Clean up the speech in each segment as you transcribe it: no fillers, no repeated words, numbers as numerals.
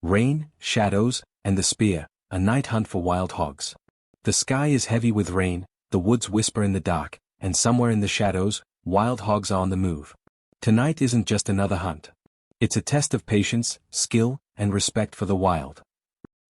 Rain, shadows, and the spear, a night hunt for wild hogs. The sky is heavy with rain, the woods whisper in the dark, and somewhere in the shadows, wild hogs are on the move. Tonight isn't just another hunt. It's a test of patience, skill, and respect for the wild.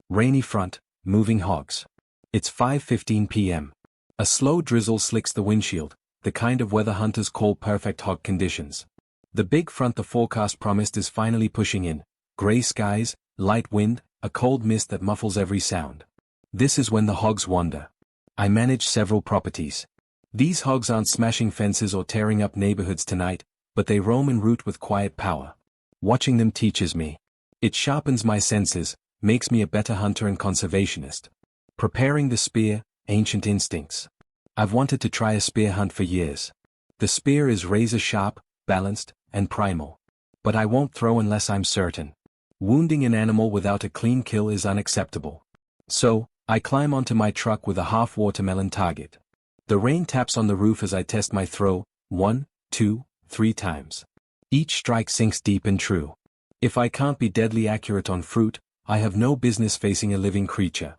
Rainy front, moving hogs. It's 5:15 p.m. A slow drizzle slicks the windshield, the kind of weather hunters call perfect hog conditions. The big front the forecast promised is finally pushing in. Gray skies, light wind, a cold mist that muffles every sound. This is when the hogs wander. I manage several properties. These hogs aren't smashing fences or tearing up neighborhoods tonight, but they roam en route with quiet power. Watching them teaches me. It sharpens my senses, makes me a better hunter and conservationist. Preparing the spear, ancient instincts. I've wanted to try a spear hunt for years. The spear is razor sharp, balanced, and primal. But I won't throw unless I'm certain. Wounding an animal without a clean kill is unacceptable. So, I climb onto my truck with a half-watermelon target. The rain taps on the roof as I test my throw, 1, 2, 3 times. Each strike sinks deep and true. If I can't be deadly accurate on fruit, I have no business facing a living creature.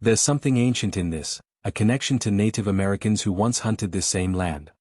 There's something ancient in this, a connection to Native Americans who once hunted this same land.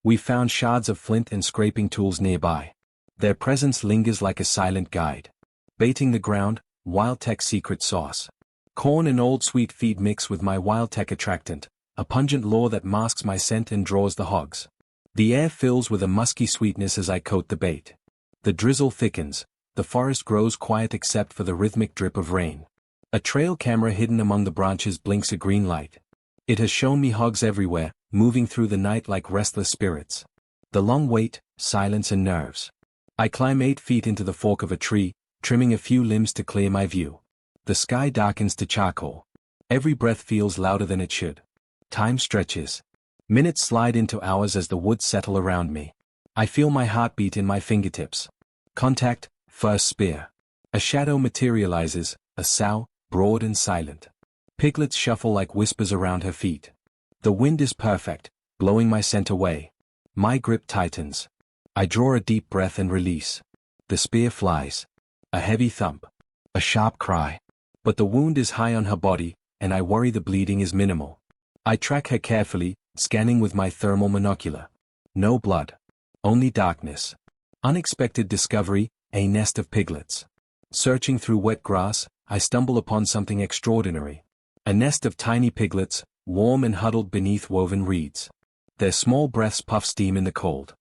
We found shards of flint and scraping tools nearby. Their presence lingers like a silent guide. Baiting the ground, WildTech secret sauce. Corn and old sweet feed mix with my WildTech attractant, a pungent lure that masks my scent and draws the hogs. The air fills with a musky sweetness as I coat the bait. The drizzle thickens, the forest grows quiet except for the rhythmic drip of rain. A trail camera hidden among the branches blinks a green light. It has shown me hogs everywhere, moving through the night like restless spirits. The long wait, silence and nerves. I climb 8 feet into the fork of a tree, trimming a few limbs to clear my view. The sky darkens to charcoal. Every breath feels louder than it should. Time stretches. Minutes slide into hours as the woods settle around me. I feel my heartbeat in my fingertips. Contact, first spear. A shadow materializes, a sow, broad and silent. Piglets shuffle like whispers around her feet. The wind is perfect, blowing my scent away. My grip tightens. I draw a deep breath and release. The spear flies. A heavy thump. A sharp cry. But the wound is high on her body, and I worry the bleeding is minimal. I track her carefully, scanning with my thermal monocular. No blood. Only darkness. Unexpected discovery, a nest of piglets. Searching through wet grass, I stumble upon something extraordinary. A nest of tiny piglets, warm and huddled beneath woven reeds. Their small breaths puff steam in the cold.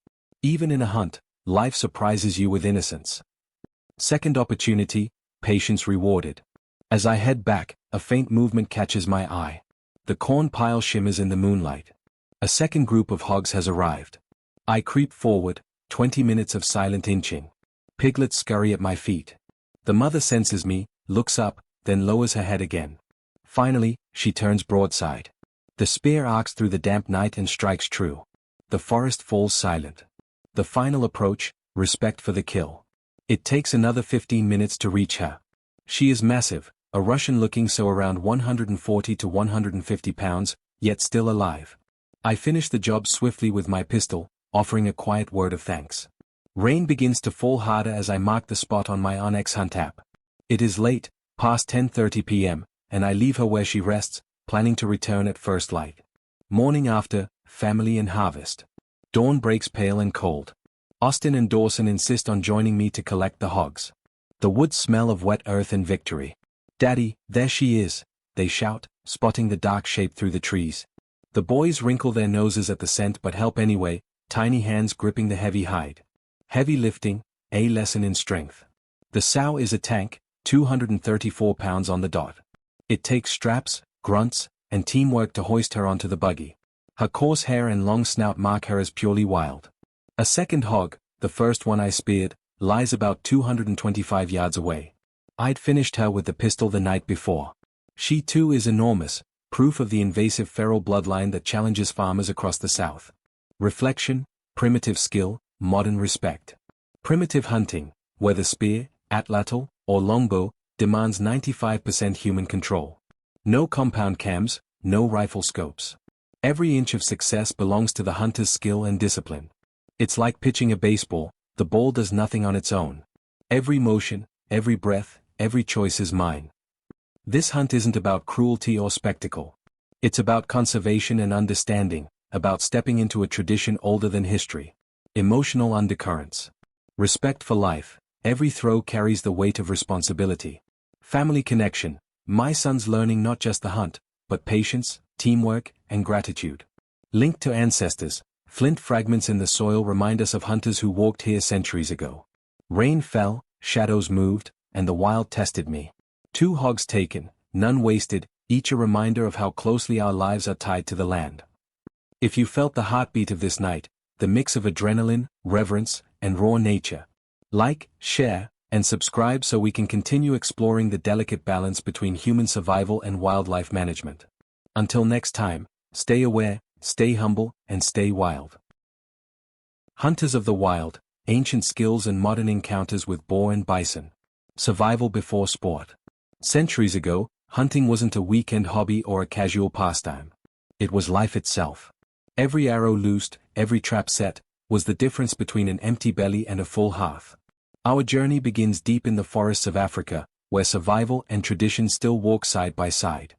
Even in a hunt, life surprises you with innocence. Second opportunity, patience rewarded. As I head back, a faint movement catches my eye. The corn pile shimmers in the moonlight. A second group of hogs has arrived. I creep forward, 20 minutes of silent inching. Piglets scurry at my feet. The mother senses me, looks up, then lowers her head again. Finally, she turns broadside. The spear arcs through the damp night and strikes true. The forest falls silent. The final approach, respect for the kill. It takes another 15 minutes to reach her. She is massive, a Russian-looking so around 140 to 150 pounds, yet still alive. I finish the job swiftly with my pistol, offering a quiet word of thanks. Rain begins to fall harder as I mark the spot on my Onyx Hunt app. It is late, past 10:30 p.m., and I leave her where she rests, planning to return at first light. Morning after, family and harvest. Dawn breaks pale and cold. Austin and Dawson insist on joining me to collect the hogs. The woods smell of wet earth and victory. "Daddy, there she is," they shout, spotting the dark shape through the trees. The boys wrinkle their noses at the scent but help anyway, tiny hands gripping the heavy hide. Heavy lifting, a lesson in strength. The sow is a tank, 234 pounds on the dot. It takes straps, grunts, and teamwork to hoist her onto the buggy. Her coarse hair and long snout mark her as purely wild. A second hog, the first one I speared, lies about 225 yards away. I'd finished her with the pistol the night before. She too is enormous, proof of the invasive feral bloodline that challenges farmers across the South. Reflection, primitive skill, modern respect. Primitive hunting, whether spear, atlatl, or longbow, demands 95% human control. No compound cams, no rifle scopes. Every inch of success belongs to the hunter's skill and discipline. It's like pitching a baseball, the ball does nothing on its own. Every motion, every breath, every choice is mine. This hunt isn't about cruelty or spectacle. It's about conservation and understanding, about stepping into a tradition older than history. Emotional undercurrents. Respect for life. Every throw carries the weight of responsibility. Family connection. My son's learning not just the hunt, but patience, teamwork, and gratitude. Linked to ancestors. Flint fragments in the soil remind us of hunters who walked here centuries ago. Rain fell, shadows moved, and the wild tested me. 2 hogs taken, none wasted, each a reminder of how closely our lives are tied to the land. If you felt the heartbeat of this night, the mix of adrenaline, reverence, and raw nature, like, share, and subscribe so we can continue exploring the delicate balance between human survival and wildlife management. Until next time, stay aware, stay humble, and stay wild. Hunters of the wild, ancient skills and modern encounters with boar and bison. Survival before sport. Centuries ago, hunting wasn't a weekend hobby or a casual pastime. It was life itself. Every arrow loosed, every trap set, was the difference between an empty belly and a full hearth. Our journey begins deep in the forests of Africa, where survival and tradition still walk side by side.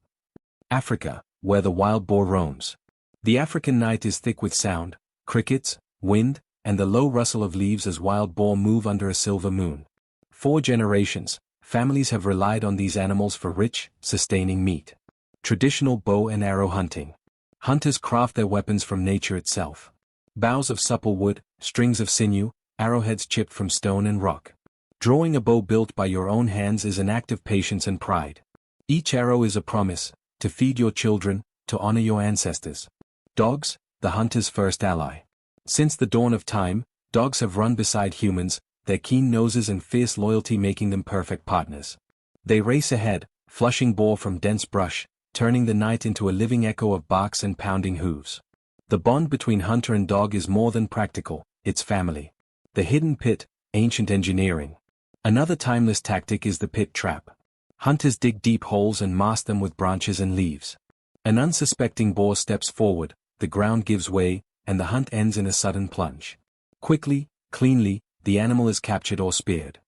Africa, where the wild boar roams. The African night is thick with sound, crickets, wind, and the low rustle of leaves as wild boar move under a silver moon. 4 generations, families have relied on these animals for rich, sustaining meat. Traditional bow and arrow hunting. Hunters craft their weapons from nature itself. Boughs of supple wood, strings of sinew, arrowheads chipped from stone and rock. Drawing a bow built by your own hands is an act of patience and pride. Each arrow is a promise, to feed your children, to honor your ancestors. Dogs, the hunter's first ally. Since the dawn of time, dogs have run beside humans, their keen noses and fierce loyalty making them perfect partners. They race ahead, flushing boar from dense brush, turning the night into a living echo of barks and pounding hooves. The bond between hunter and dog is more than practical, it's family. The hidden pit, ancient engineering. Another timeless tactic is the pit trap. Hunters dig deep holes and mask them with branches and leaves. An unsuspecting boar steps forward, the ground gives way, and the hunt ends in a sudden plunge. Quickly, cleanly, the animal is captured or speared.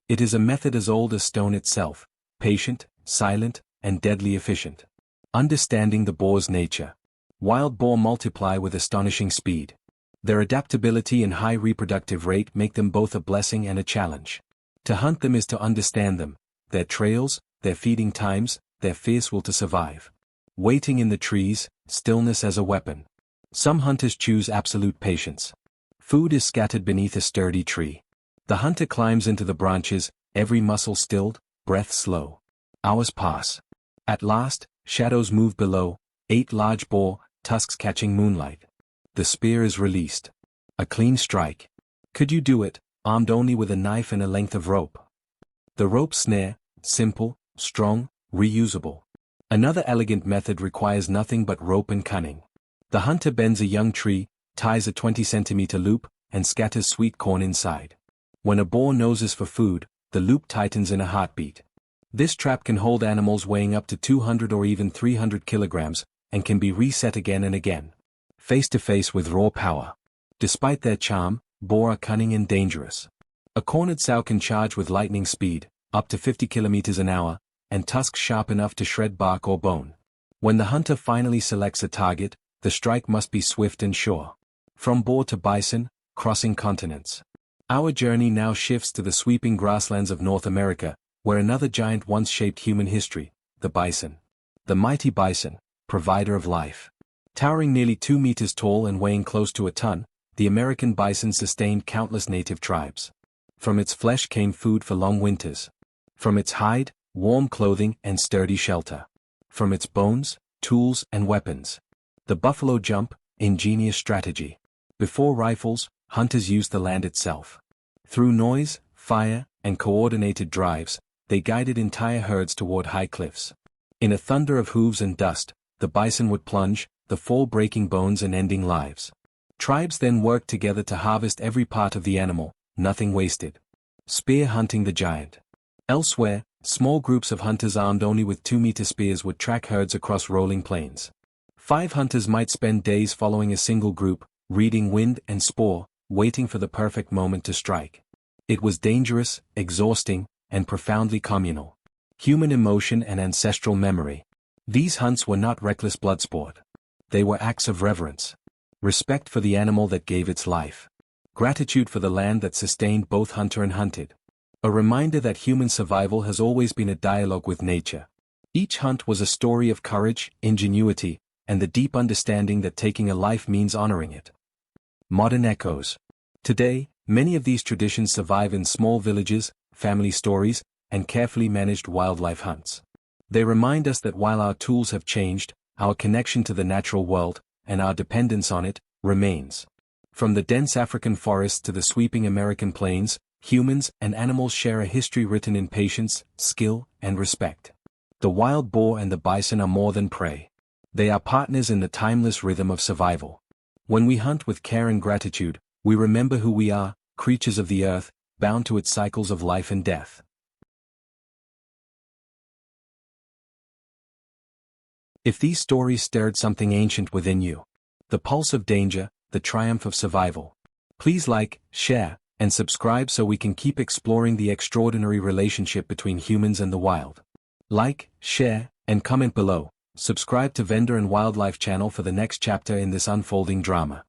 It is a method as old as stone itself, patient, silent, and deadly efficient. Understanding the boar's nature. Wild boar multiply with astonishing speed. Their adaptability and high reproductive rate make them both a blessing and a challenge. To hunt them is to understand them, their trails, their feeding times, their fierce will to survive. Waiting in the trees, stillness as a weapon. Some hunters choose absolute patience. Food is scattered beneath a sturdy tree. The hunter climbs into the branches, every muscle stilled, breath slow. Hours pass. At last, shadows move below, 8 large boar, tusks catching moonlight. The spear is released. A clean strike. Could you do it, armed only with a knife and a length of rope? The rope snare, simple, strong, reusable. Another elegant method requires nothing but rope and cunning. The hunter bends a young tree, ties a 20-centimeter loop, and scatters sweet corn inside. When a boar noses for food, the loop tightens in a heartbeat. This trap can hold animals weighing up to 200 or even 300 kilograms, and can be reset again and again. Face to face with raw power. Despite their charm, boar are cunning and dangerous. A cornered sow can charge with lightning speed, up to 50 kilometers an hour, and tusks sharp enough to shred bark or bone. When the hunter finally selects a target, the strike must be swift and sure. From boar to bison, crossing continents. Our journey now shifts to the sweeping grasslands of North America, where another giant once shaped human history, the bison. The mighty bison, provider of life. Towering nearly 2 meters tall and weighing close to a ton, the American bison sustained countless native tribes. From its flesh came food for long winters. From its hide, warm clothing and sturdy shelter. From its bones, tools and weapons. The buffalo jump, ingenious strategy. Before rifles, hunters used the land itself. Through noise, fire, and coordinated drives, they guided entire herds toward high cliffs. In a thunder of hooves and dust, the bison would plunge, the fall breaking bones and ending lives. Tribes then worked together to harvest every part of the animal, nothing wasted. Spear hunting the giant. Elsewhere, small groups of hunters armed only with 2-meter spears would track herds across rolling plains. 5 hunters might spend days following a single group, reading wind and spoor, waiting for the perfect moment to strike. It was dangerous, exhausting, and profoundly communal. Human emotion and ancestral memory. These hunts were not reckless bloodsport. They were acts of reverence. Respect for the animal that gave its life. Gratitude for the land that sustained both hunter and hunted. A reminder that human survival has always been a dialogue with nature. Each hunt was a story of courage, ingenuity, and the deep understanding that taking a life means honoring it. Modern echoes. Today, many of these traditions survive in small villages, family stories, and carefully managed wildlife hunts. They remind us that while our tools have changed, our connection to the natural world, and our dependence on it, remains. From the dense African forests to the sweeping American plains, humans and animals share a history written in patience, skill, and respect. The wild boar and the bison are more than prey. They are partners in the timeless rhythm of survival. When we hunt with care and gratitude, we remember who we are, creatures of the earth, bound to its cycles of life and death. If these stories stirred something ancient within you, the pulse of danger, the triumph of survival, please like, share, and subscribe so we can keep exploring the extraordinary relationship between humans and the wild. Like, share, and comment below. Subscribe to Vendor and Wildlife channel for the next chapter in this unfolding drama.